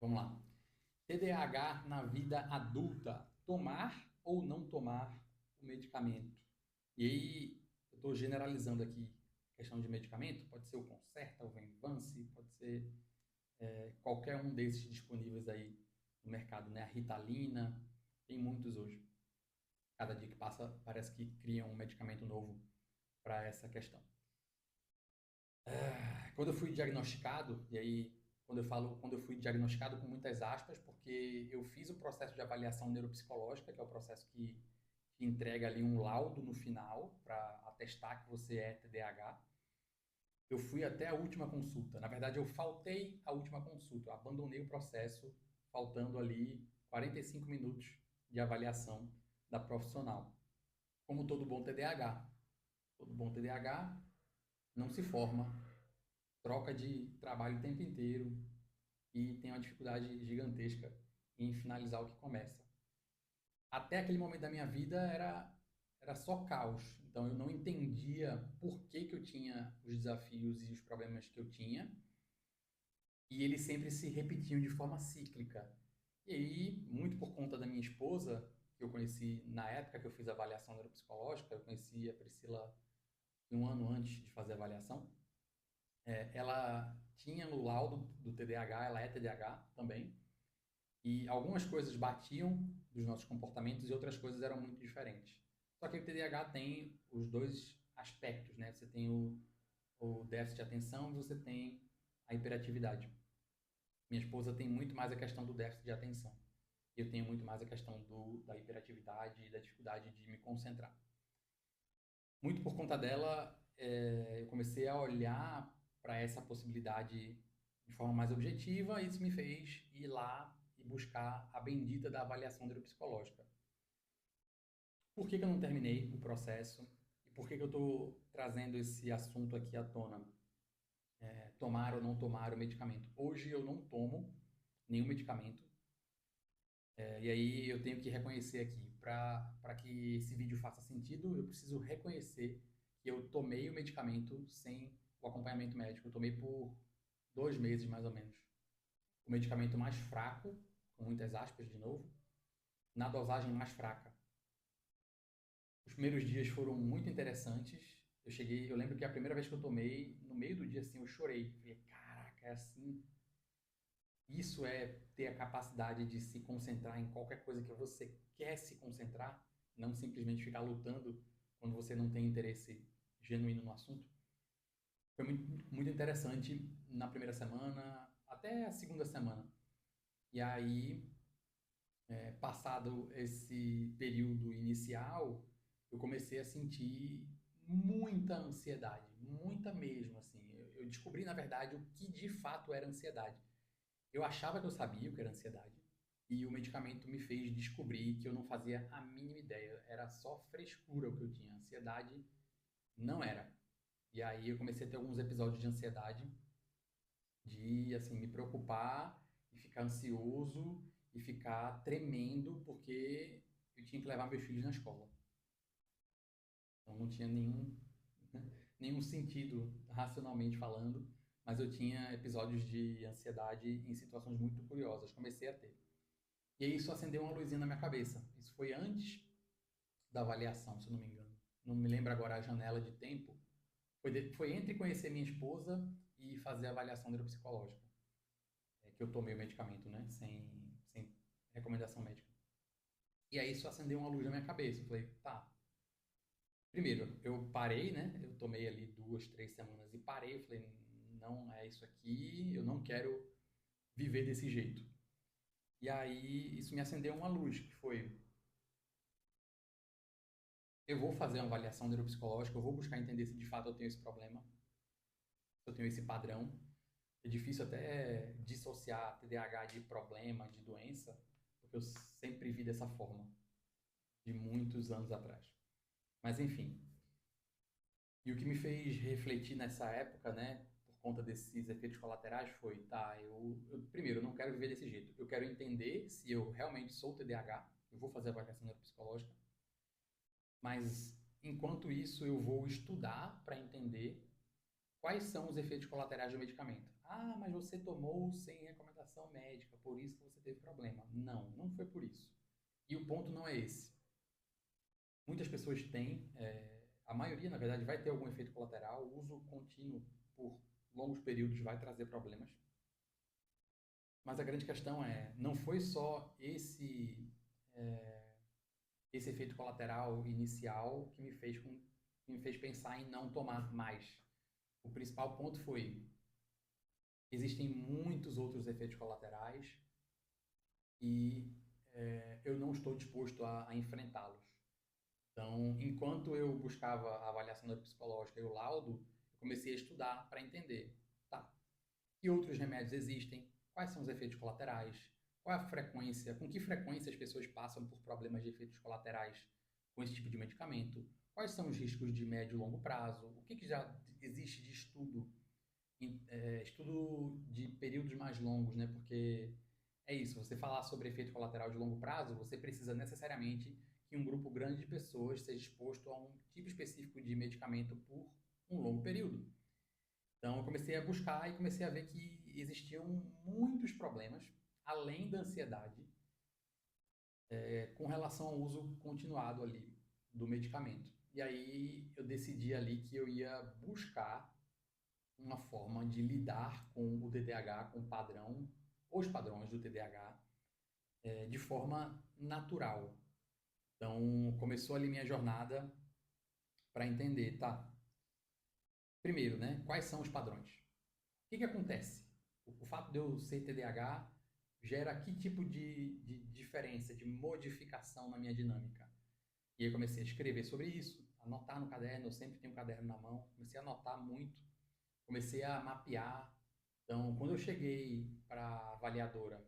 Vamos lá. TDAH na vida adulta. Tomar ou não tomar o medicamento? E aí, eu estou generalizando aqui a questão de medicamento. Pode ser o Concerta, o Venvance, pode ser qualquer um desses disponíveis aí no mercado, né? A Ritalina, tem muitos hoje. Cada dia que passa, parece que criam um medicamento novo para essa questão. Quando eu fui diagnosticado, e aí quando eu fui diagnosticado com muitas aspas, porque eu fiz o processo de avaliação neuropsicológica, que é o processo que entrega ali um laudo no final para atestar que você é TDAH. Eu fui até a última consulta. Na verdade, eu faltei a última consulta. Eu abandonei o processo, faltando ali 45 minutos de avaliação da profissional. Como todo bom TDAH. Todo bom TDAH não se forma, troca de trabalho o tempo inteiro e tem uma dificuldade gigantesca em finalizar o que começa. Até aquele momento da minha vida era só caos. Então eu não entendia por que eu tinha os desafios e os problemas que eu tinha. E eles sempre se repetiam de forma cíclica. E aí, muito por conta da minha esposa, que eu conheci na época que eu fiz a avaliação neuropsicológica, eu conheci a Priscila um ano antes de fazer a avaliação. Ela tinha o laudo do TDAH, ela é TDAH também, e algumas coisas batiam dos nossos comportamentos e outras coisas eram muito diferentes. Só que o TDAH tem os dois aspectos, né? Você tem o déficit de atenção e você tem a hiperatividade. Minha esposa tem muito mais a questão do déficit de atenção. Eu tenho muito mais a questão da hiperatividade e da dificuldade de me concentrar. Muito por conta dela, eu comecei a olhar para essa possibilidade de forma mais objetiva e isso me fez ir lá e buscar a bendita da avaliação neuropsicológica. Por que eu não terminei o processo e por que eu estou trazendo esse assunto aqui à tona? Tomar ou não tomar o medicamento. Hoje eu não tomo nenhum medicamento. E aí eu tenho que reconhecer aqui, para que esse vídeo faça sentido, eu preciso reconhecer que eu tomei o medicamento sem o acompanhamento médico. Eu tomei por 2 meses, mais ou menos. O medicamento mais fraco, com muitas aspas de novo, na dosagem mais fraca. Os primeiros dias foram muito interessantes. Eu lembro que a primeira vez que eu tomei, no meio do dia, assim, eu chorei. Falei, caraca, é assim. Isso é ter a capacidade de se concentrar em qualquer coisa que você quer se concentrar, não simplesmente ficar lutando quando você não tem interesse genuíno no assunto. Foi muito interessante na primeira semana, até a segunda semana. E aí, passado esse período inicial, eu comecei a sentir muita ansiedade, muita mesmo, assim. Eu descobri, na verdade, o que de fato era ansiedade. Eu achava que eu sabia o que era ansiedade e o medicamento me fez descobrir que eu não fazia a mínima ideia. Era só frescura o que eu tinha. Ansiedade não era. E aí eu comecei a ter alguns episódios de ansiedade, de assim me preocupar e ficar ansioso e ficar tremendo porque eu tinha que levar meus filhos na escola. Então não tinha nenhum sentido racionalmente falando, mas eu tinha episódios de ansiedade em situações muito curiosas. Comecei a ter. E aí isso acendeu uma luzinha na minha cabeça. Isso foi antes da avaliação, se eu não me engano. Não me lembro agora a janela de tempo. Foi entre conhecer minha esposa e fazer a avaliação neuropsicológica. Que eu tomei o medicamento, né? Sem recomendação médica. E aí isso acendeu uma luz na minha cabeça. Eu falei, tá. Primeiro, eu parei, né? Eu tomei ali 2, 3 semanas e parei. Eu falei, não é isso aqui. Eu não quero viver desse jeito. E aí isso me acendeu uma luz, que foi: eu vou fazer uma avaliação neuropsicológica, eu vou buscar entender se de fato eu tenho esse problema, se eu tenho esse padrão. É difícil até dissociar TDAH de problema, de doença, porque eu sempre vi dessa forma, de muitos anos atrás. Mas enfim. E o que me fez refletir nessa época, né, por conta desses efeitos colaterais, foi, tá, primeiro, eu não quero viver desse jeito. Eu quero entender se eu realmente sou TDAH, eu vou fazer a avaliação neuropsicológica, mas enquanto isso eu vou estudar para entender quais são os efeitos colaterais do medicamento. Ah, mas você tomou sem recomendação médica, por isso que você teve problema. Não, não foi por isso. E o ponto não é esse. Muitas pessoas têm, a maioria, na verdade, vai ter algum efeito colateral. O uso contínuo por longos períodos vai trazer problemas. Mas a grande questão não foi só esse efeito colateral inicial que me fez pensar em não tomar mais. O principal ponto foi, existem muitos outros efeitos colaterais e eu não estou disposto a enfrentá-los. Então, enquanto eu buscava a avaliação neuropsicológica e o laudo, eu comecei a estudar para entender, tá, que outros remédios existem, quais são os efeitos colaterais, qual é a frequência, com que frequência as pessoas passam por problemas de efeitos colaterais com esse tipo de medicamento, quais são os riscos de médio e longo prazo, o que já existe de estudo, estudo de períodos mais longos, né? Porque é isso, você falar sobre efeito colateral de longo prazo, você precisa necessariamente que um grupo grande de pessoas seja exposto a um tipo específico de medicamento por um longo período. Então, eu comecei a buscar e comecei a ver que existiam muitos problemas, além da ansiedade, com relação ao uso continuado ali do medicamento. E aí eu decidi ali que eu ia buscar uma forma de lidar com o TDAH, com o padrão, os padrões do TDAH, de forma natural. Então, começou ali minha jornada para entender, tá? Primeiro, né? Quais são os padrões? O que acontece? O fato de eu ser TDAH gera que tipo de diferença, de modificação na minha dinâmica? E aí eu comecei a escrever sobre isso, anotar no caderno, eu sempre tenho um caderno na mão, comecei a anotar muito, comecei a mapear. Então, quando eu cheguei para a avaliadora,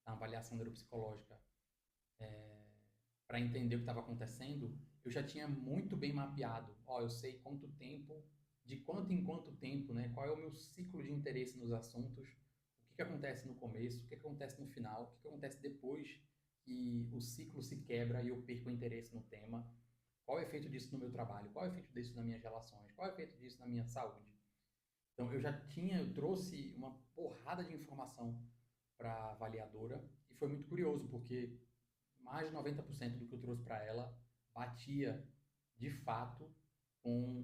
na avaliação neuropsicológica, para entender o que estava acontecendo, eu já tinha muito bem mapeado. Ó, eu sei quanto tempo, de quanto em quanto tempo, né? Qual é o meu ciclo de interesse nos assuntos, o que acontece no começo, o que acontece no final, o que acontece depois que o ciclo se quebra e eu perco o interesse no tema. Qual é o efeito disso no meu trabalho? Qual é o efeito disso nas minhas relações? Qual é o efeito disso na minha saúde? Então, eu trouxe uma porrada de informação para a avaliadora e foi muito curioso, porque mais de 90% do que eu trouxe para ela batia, de fato, com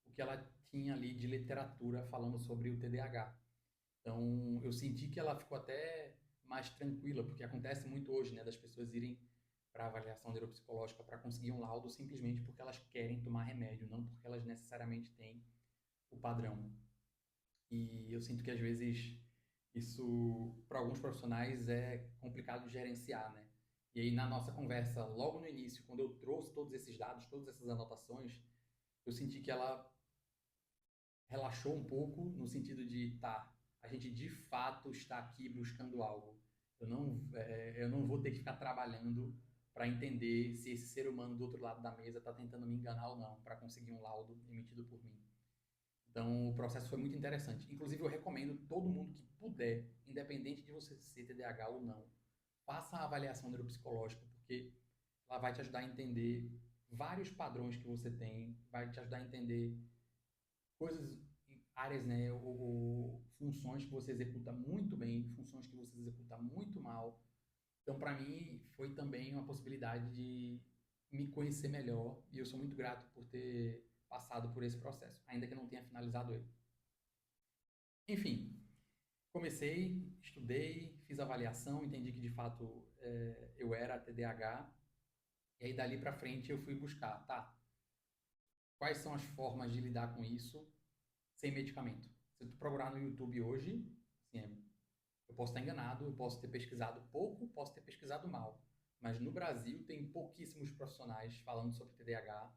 o que ela tinha ali de literatura falando sobre o TDAH. Então, eu senti que ela ficou até mais tranquila, porque acontece muito hoje, né, das pessoas irem para avaliação neuropsicológica para conseguir um laudo simplesmente porque elas querem tomar remédio, não porque elas necessariamente têm o padrão. E eu sinto que às vezes isso, para alguns profissionais, é complicado de gerenciar, né? E aí, na nossa conversa, logo no início, quando eu trouxe todos esses dados, todas essas anotações, eu senti que ela relaxou um pouco, no sentido de, tá, a gente de fato está aqui buscando algo. Eu não vou ter que ficar trabalhando para entender se esse ser humano do outro lado da mesa está tentando me enganar ou não, para conseguir um laudo emitido por mim. Então, o processo foi muito interessante. Inclusive, eu recomendo todo mundo que puder, independente de você ser TDAH ou não, faça a avaliação neuropsicológica, porque ela vai te ajudar a entender vários padrões que você tem, vai te ajudar a entender coisas, áreas, né, ou funções que você executa muito bem, funções que você executa muito mal. Então, para mim, foi também uma possibilidade de me conhecer melhor e eu sou muito grato por ter passado por esse processo, ainda que eu não tenha finalizado ele. Enfim, comecei, estudei, fiz avaliação, entendi que de fato eu era TDAH, e aí dali para frente eu fui buscar, tá? Quais são as formas de lidar com isso sem medicamento? Se tu procurar no YouTube hoje, assim, eu posso estar enganado, eu posso ter pesquisado pouco, posso ter pesquisado mal, mas no Brasil tem pouquíssimos profissionais falando sobre TDAH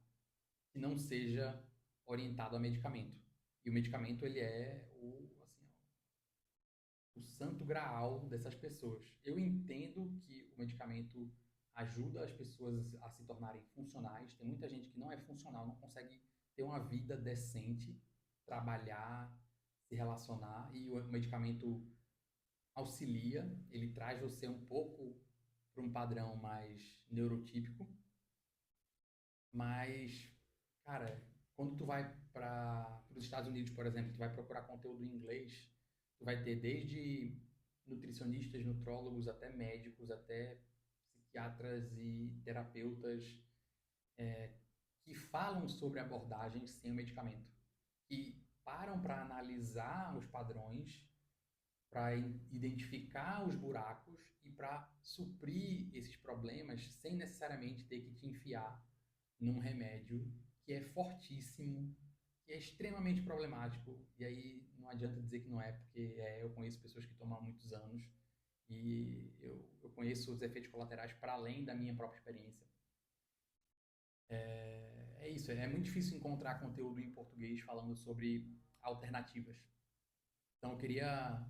que não seja orientado a medicamento. E o medicamento ele é o santo graal dessas pessoas. Eu entendo que o medicamento ajuda as pessoas a se tornarem funcionais. Tem muita gente que não é funcional, não consegue ter uma vida decente, trabalhar, se relacionar, e o medicamento auxilia, ele traz você um pouco para um padrão mais neurotípico, mas, cara, quando tu vai para os Estados Unidos, por exemplo, tu vai procurar conteúdo em inglês, tu vai ter desde nutricionistas, nutrólogos, até médicos, até psiquiatras e terapeutas que falam sobre abordagens sem o medicamento, que param para analisar os padrões, para identificar os buracos e para suprir esses problemas sem necessariamente ter que te enfiar num remédio que é fortíssimo, que é extremamente problemático. E aí não adianta dizer que não é, porque eu conheço pessoas que tomam há muitos anos e eu conheço os efeitos colaterais para além da minha própria experiência. É isso, é muito difícil encontrar conteúdo em português falando sobre alternativas. Então eu queria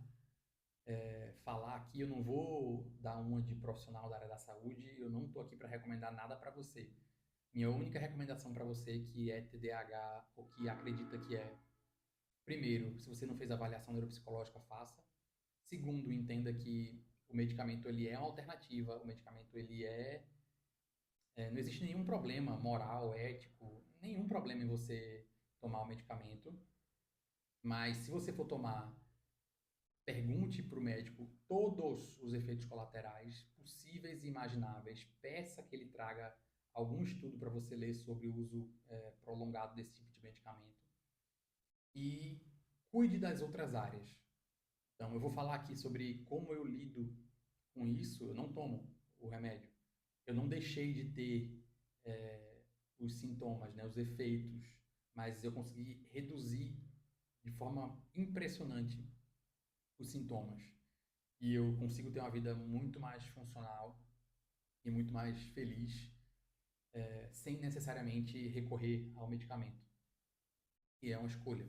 falar aqui, eu não vou dar uma de profissional da área da saúde, eu não estou aqui para recomendar nada para você. Minha única recomendação para você que é TDAH ou que acredita que é, primeiro, se você não fez avaliação neuropsicológica, faça. Segundo, entenda que o medicamento ele é uma alternativa, o medicamento ele não existe nenhum problema moral, ético, nenhum problema em você tomar o medicamento, mas se você for tomar, pergunte para o médico todos os efeitos colaterais possíveis e imagináveis. Peça que ele traga algum estudo para você ler sobre o uso prolongado desse tipo de medicamento. E cuide das outras áreas. Então, eu vou falar aqui sobre como eu lido com isso. Eu não tomo o remédio. Eu não deixei de ter os sintomas, né, os efeitos, mas eu consegui reduzir de forma impressionante os sintomas. E eu consigo ter uma vida muito mais funcional e muito mais feliz, sem necessariamente recorrer ao medicamento. E é uma escolha.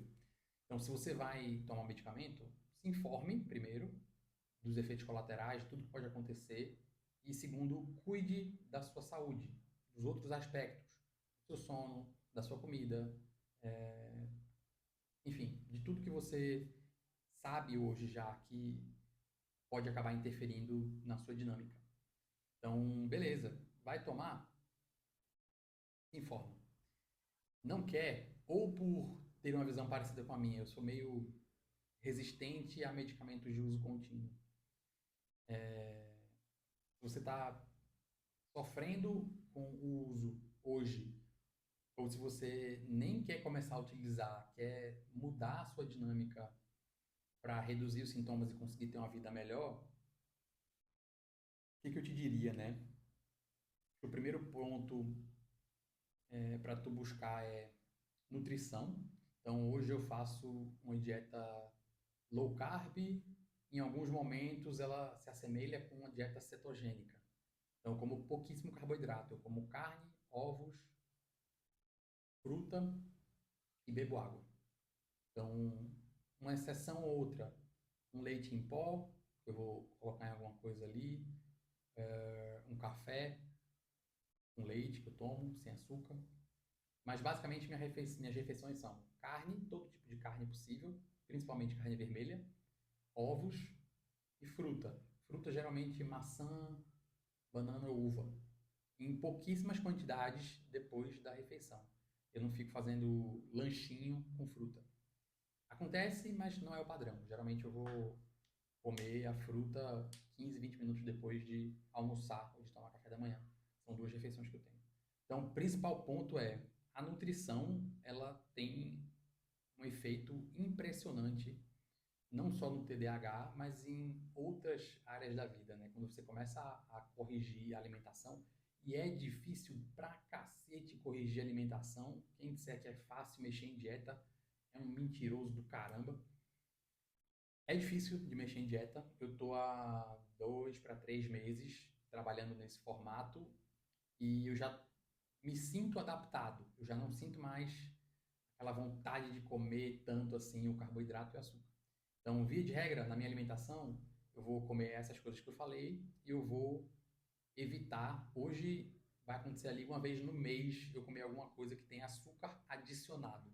Então, se você vai tomar um medicamento, se informe primeiro dos efeitos colaterais, de tudo que pode acontecer. E segundo, cuide da sua saúde, dos outros aspectos, do seu sono, da sua comida, enfim, de tudo que você sabe hoje já que pode acabar interferindo na sua dinâmica. Então, beleza, vai tomar? Se informa. Não quer, ou por ter uma visão parecida com a minha, eu sou meio resistente a medicamentos de uso contínuo. Se você está sofrendo com o uso hoje, ou se você nem quer começar a utilizar, quer mudar a sua dinâmica para reduzir os sintomas e conseguir ter uma vida melhor, o que eu te diria, né? O primeiro ponto para tu buscar é nutrição. Então, hoje eu faço uma dieta low carb. Em alguns momentos, ela se assemelha com uma dieta cetogênica. Então, eu como pouquíssimo carboidrato. Eu como carne, ovos, fruta e bebo água. Então, uma exceção ou outra, um leite em pó, que eu vou colocar em alguma coisa ali, um café com leite que eu tomo, sem açúcar. Mas basicamente minhas refeições são carne, todo tipo de carne possível, principalmente carne vermelha, ovos e fruta. Fruta geralmente maçã, banana ou uva, em pouquíssimas quantidades depois da refeição. Eu não fico fazendo lanchinho com fruta. Acontece, mas não é o padrão. Geralmente eu vou comer a fruta 15, 20 minutos depois de almoçar ou de tomar café da manhã. São duas refeições que eu tenho. Então, o principal ponto é a nutrição, ela tem um efeito impressionante, não só no TDAH, mas em outras áreas da vida, né? Quando você começa a corrigir a alimentação, e é difícil pra cacete corrigir a alimentação. Quem disser que é fácil mexer em dieta é um mentiroso do caramba. É difícil de mexer em dieta. Eu tô há 2 para 3 meses trabalhando nesse formato e eu já me sinto adaptado. Eu já não sinto mais aquela vontade de comer tanto assim o carboidrato e o açúcar. Então, via de regra, na minha alimentação, eu vou comer essas coisas que eu falei e eu vou evitar. Hoje vai acontecer ali uma vez no mês eu comer alguma coisa que tem açúcar adicionado.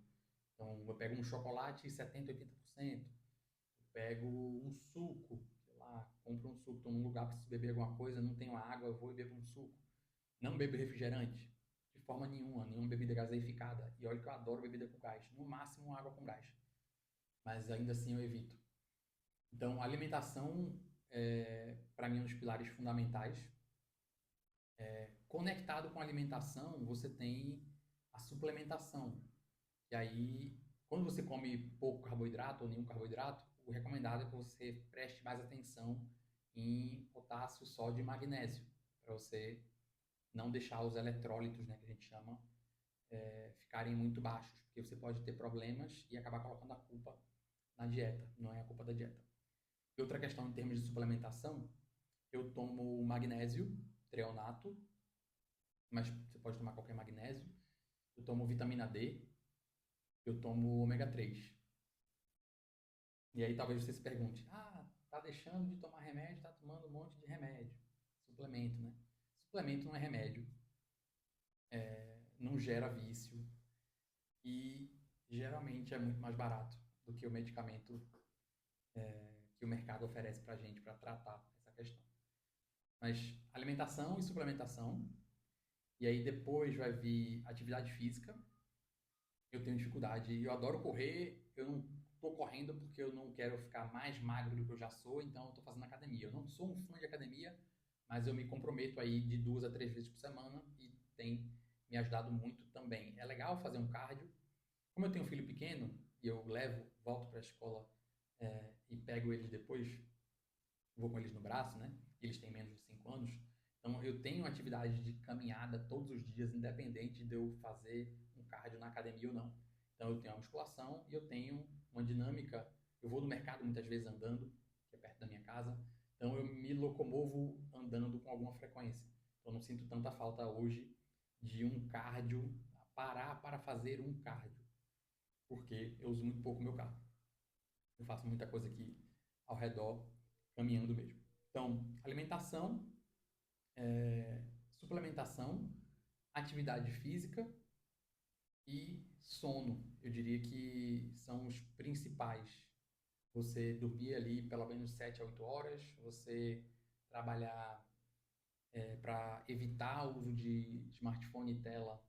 Então, eu pego um chocolate 70, 80%. Eu pego um suco, sei lá, compro um suco, estou num lugar, preciso beber alguma coisa, não tenho água, eu vou e bebo um suco. Não bebo refrigerante. forma nenhuma bebida gaseificada. E olha que eu adoro bebida com gás. No máximo, água com gás. Mas ainda assim eu evito. Então, a alimentação, para mim, é um dos pilares fundamentais. Conectado com a alimentação, você tem a suplementação. E aí, quando você come pouco carboidrato ou nenhum carboidrato, o recomendado é que você preste mais atenção em potássio, sódio e magnésio, para você não deixar os eletrólitos, né, que a gente chama, ficarem muito baixos, porque você pode ter problemas e acabar colocando a culpa na dieta, não é a culpa da dieta. E outra questão em termos de suplementação, eu tomo magnésio, treonato, mas você pode tomar qualquer magnésio. Eu tomo vitamina D, eu tomo ômega 3. E aí talvez você se pergunte, tá deixando de tomar remédio, tá tomando um monte de remédio. Suplemento, né? Suplemento não é remédio, não gera vício e geralmente é muito mais barato do que o medicamento que o mercado oferece pra gente para tratar essa questão. Mas alimentação e suplementação, e aí depois vai vir atividade física. Eu tenho dificuldade, eu adoro correr, eu não estou correndo porque eu não quero ficar mais magro do que eu já sou, então eu estou fazendo academia. Eu não sou um fã de academia, mas eu me comprometo aí de 2 a 3 vezes por semana e tem me ajudado muito também. É legal fazer um cardio. Como eu tenho um filho pequeno e eu volto para a escola e pego eles depois, vou com eles no braço, né? Eles têm menos de 5 anos. Então eu tenho atividade de caminhada todos os dias, independente de eu fazer um cardio na academia ou não. Então eu tenho a musculação e eu tenho uma dinâmica. Eu vou no mercado muitas vezes andando, que é perto da minha casa. Então eu me locomovo andando com alguma frequência. Então eu não sinto tanta falta hoje de um cardio, parar para fazer um cardio, porque eu uso muito pouco o meu carro. Eu faço muita coisa aqui ao redor, caminhando mesmo. Então, alimentação, suplementação, atividade física e sono. Eu diria que são os principais. Você dormir ali pelo menos 7 a 8 horas, você trabalhar para evitar o uso de smartphone e tela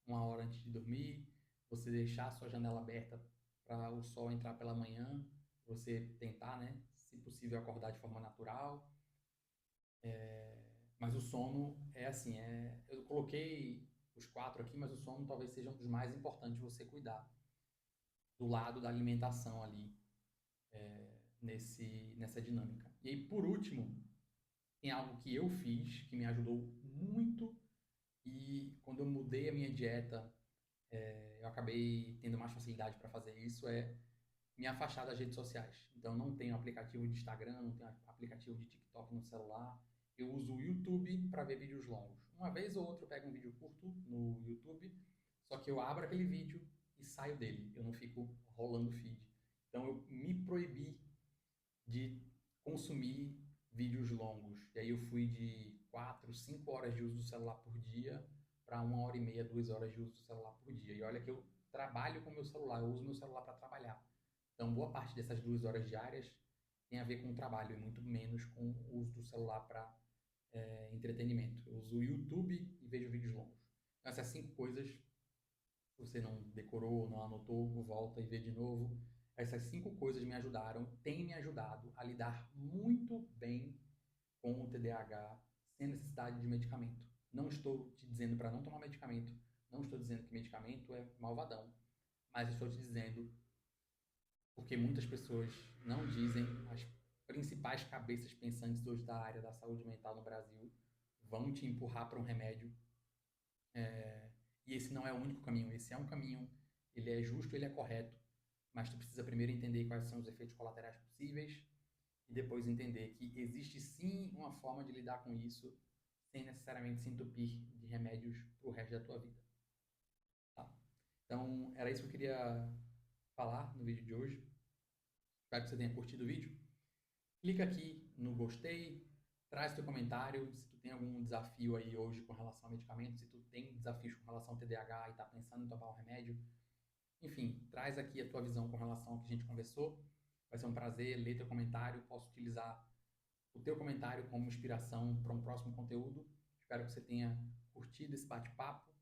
1 hora antes de dormir, você deixar a sua janela aberta para o sol entrar pela manhã, você tentar, né, se possível, acordar de forma natural. Mas o sono é assim, eu coloquei os 4 aqui, mas o sono talvez seja um dos mais importantes de você cuidar, do lado da alimentação ali, nessa dinâmica. E aí, por último, tem algo que eu fiz, que me ajudou muito, e quando eu mudei a minha dieta, eu acabei tendo mais facilidade para fazer isso, me afastar das redes sociais. Então, não tenho aplicativo de Instagram, não tenho aplicativo de TikTok no celular. Eu uso o YouTube para ver vídeos longos. Uma vez ou outra eu pego um vídeo curto no YouTube, só que eu abro aquele vídeo e saio dele. Eu não fico rolando feed. Então, eu me proibi de consumir vídeos longos. E aí eu fui de 4, 5 horas de uso do celular por dia para 1 hora e meia, 2 horas de uso do celular por dia. E olha que eu trabalho com meu celular, eu uso meu celular para trabalhar. Então, boa parte dessas 2 horas diárias tem a ver com o trabalho e muito menos com o uso do celular para entretenimento. Eu uso o YouTube e vejo vídeos longos. Então, essas 5 coisas, se você não decorou, não anotou, volta e vê de novo. Essas 5 coisas me ajudaram, têm me ajudado a lidar muito bem com o TDAH sem necessidade de medicamento. Não estou te dizendo para não tomar medicamento, não estou dizendo que medicamento é malvadão, mas estou te dizendo porque muitas pessoas não dizem, as principais cabeças pensantes hoje da área da saúde mental no Brasil vão te empurrar para um remédio. E esse não é o único caminho, esse é um caminho, ele é justo, ele é correto, mas tu precisa primeiro entender quais são os efeitos colaterais possíveis e depois entender que existe sim uma forma de lidar com isso sem necessariamente se entupir de remédios pro resto da tua vida. Tá? Então, era isso que eu queria falar no vídeo de hoje. Espero que você tenha curtido o vídeo. Clica aqui no gostei, traz teu comentário, se tu tem algum desafio aí hoje com relação a medicamentos, se tu tem desafios com relação ao TDAH e está pensando em tomar o remédio. Enfim, traz aqui a tua visão com relação ao que a gente conversou. Vai ser um prazer ler teu comentário, posso utilizar o teu comentário como inspiração para um próximo conteúdo. Espero que você tenha curtido esse bate-papo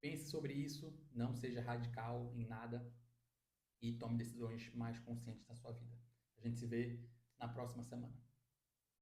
Pense sobre isso, não seja radical em nada e tome decisões mais conscientes da sua vida. A gente se vê na próxima semana.